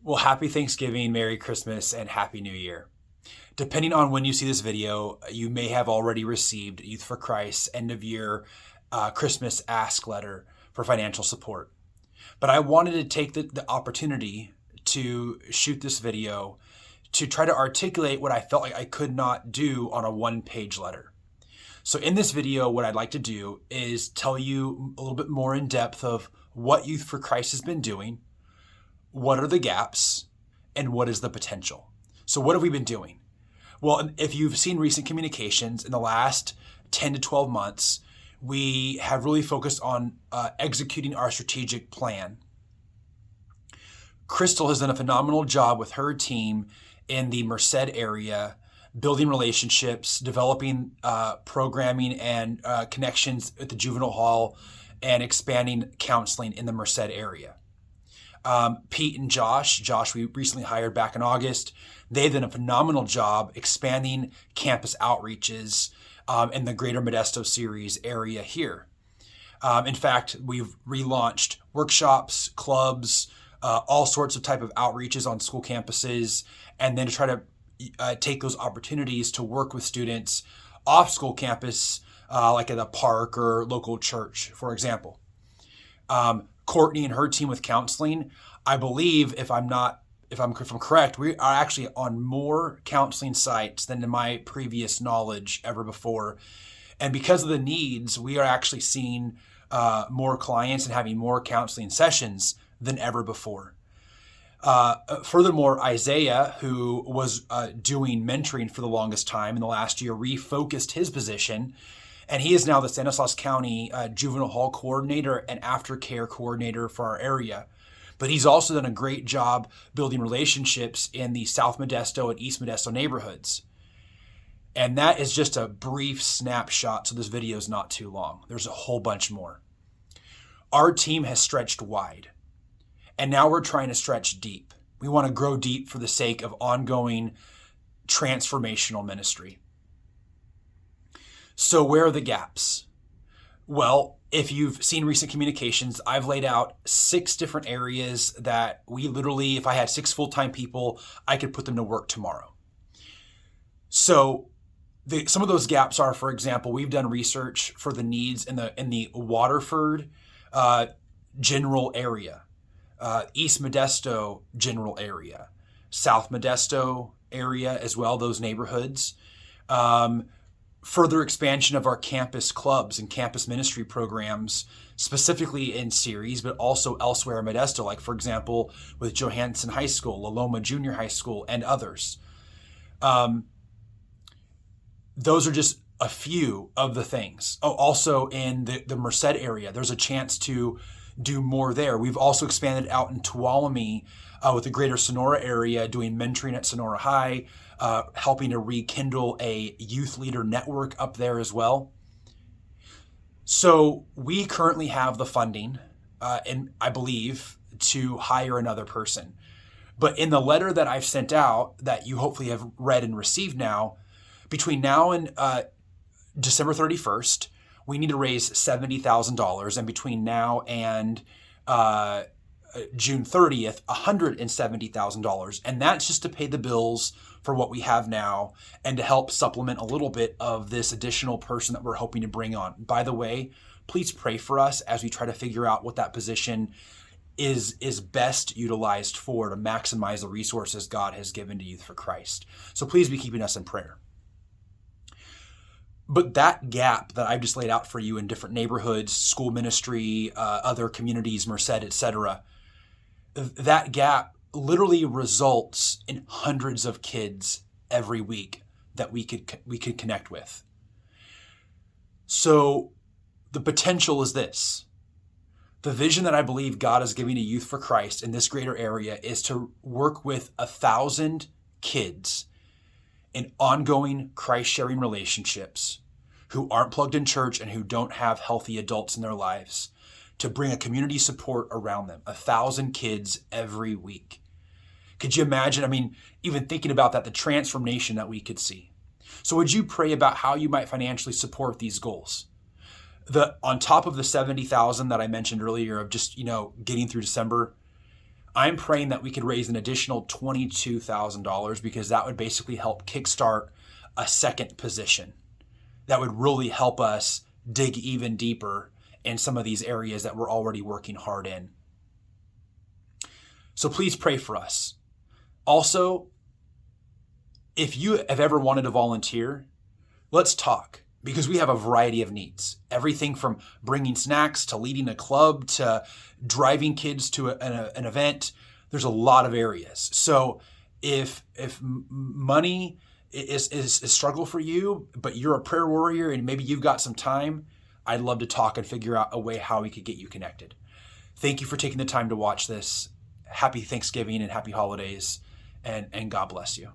Well, happy Thanksgiving, Merry Christmas, and Happy New Year. Depending on when you see this video, you may have already received Youth for Christ's end of year Christmas ask letter for financial support. But I wanted to take the opportunity to shoot this video to try to articulate what I felt like I could not do on a one-page letter. So in this video, what I'd like to do is tell you a little bit more in depth of what Youth for Christ has been doing, what are the gaps, and what is the potential. So what have we been doing? Well, if you've seen recent communications in the last 10 to 12 months, we have really focused on executing our strategic plan. Crystal has done a phenomenal job with her team in the Merced area, building relationships, developing programming and connections at the juvenile hall, and expanding counseling in the Merced area. Pete and Josh we recently hired back in August. They've done a phenomenal job expanding campus outreaches in the Greater Modesto series area here. In fact, we've relaunched workshops, clubs, all sorts of type of outreaches on school campuses, and then to try to take those opportunities to work with students off school campus, like at a park or local church, for example. Courtney and her team with counseling, I believe, if I'm correct, we are actually on more counseling sites than in my previous knowledge ever before. And because of the needs, we are actually seeing more clients and having more counseling sessions than ever before. Furthermore, Isaiah, who was doing mentoring for the longest time in the last year, refocused his position, and he is now the Stanislaus County Juvenile Hall Coordinator and Aftercare Coordinator for our area. But he's also done a great job building relationships in the South Modesto and East Modesto neighborhoods. And that is just a brief snapshot, so this video is not too long. There's a whole bunch more. Our team has stretched wide, and now we're trying to stretch deep. We want to grow deep for the sake of ongoing transformational ministry. So where are the gaps? Well, if you've seen recent communications, I've laid out 6 different areas that we literally, if I had 6 full-time people, I could put them to work tomorrow. So some of those gaps are, for example, we've done research for the needs in the Waterford general area, East Modesto general area, South Modesto area as well, those neighborhoods. Further expansion of our campus clubs and campus ministry programs, specifically in Ceres, but also elsewhere in Modesto, like, for example, with Johansen High School, La Loma Junior High School, and others. Those are just a few of the things. Oh, also in the Merced area, there's a chance to do more there. We've also expanded out in Tuolumne with the greater Sonora area, doing mentoring at Sonora High, helping to rekindle a youth leader network up there as well. So we currently have the funding, and I believe, to hire another person. But in the letter that I've sent out, that you hopefully have read and received now, between now and December 31st, we need to raise $70,000, and between now and June 30th, $170,000. And that's just to pay the bills for what we have now and to help supplement a little bit of this additional person that we're hoping to bring on. By the way, please pray for us as we try to figure out what that position is best utilized for to maximize the resources God has given to Youth for Christ. So please be keeping us in prayer. But that gap that I've just laid out for you in different neighborhoods, school ministry, other communities, Merced, etc., that gap literally results in hundreds of kids every week that we could connect with. So the potential is this. The vision that I believe God is giving to Youth for Christ in this greater area is to work with 1,000 kids in ongoing Christ-sharing relationships who aren't plugged in church and who don't have healthy adults in their lives, to bring a community support around them. 1,000 kids every week. Could you imagine? I mean, even thinking about that, the transformation that we could see. So would you pray about how you might financially support these goals? On top of the $70,000 that I mentioned earlier of just, getting through December, I'm praying that we could raise an additional $22,000 because that would basically help kickstart a second position. That would really help us dig even deeper in some of these areas that we're already working hard in. So please pray for us. Also, if you have ever wanted to volunteer, let's talk, because we have a variety of needs. Everything from bringing snacks to leading a club to driving kids to an event. There's a lot of areas. So if money is a struggle for you, but you're a prayer warrior and maybe you've got some time, I'd love to talk and figure out a way how we could get you connected. Thank you for taking the time to watch this. Happy Thanksgiving and happy holidays, and God bless you.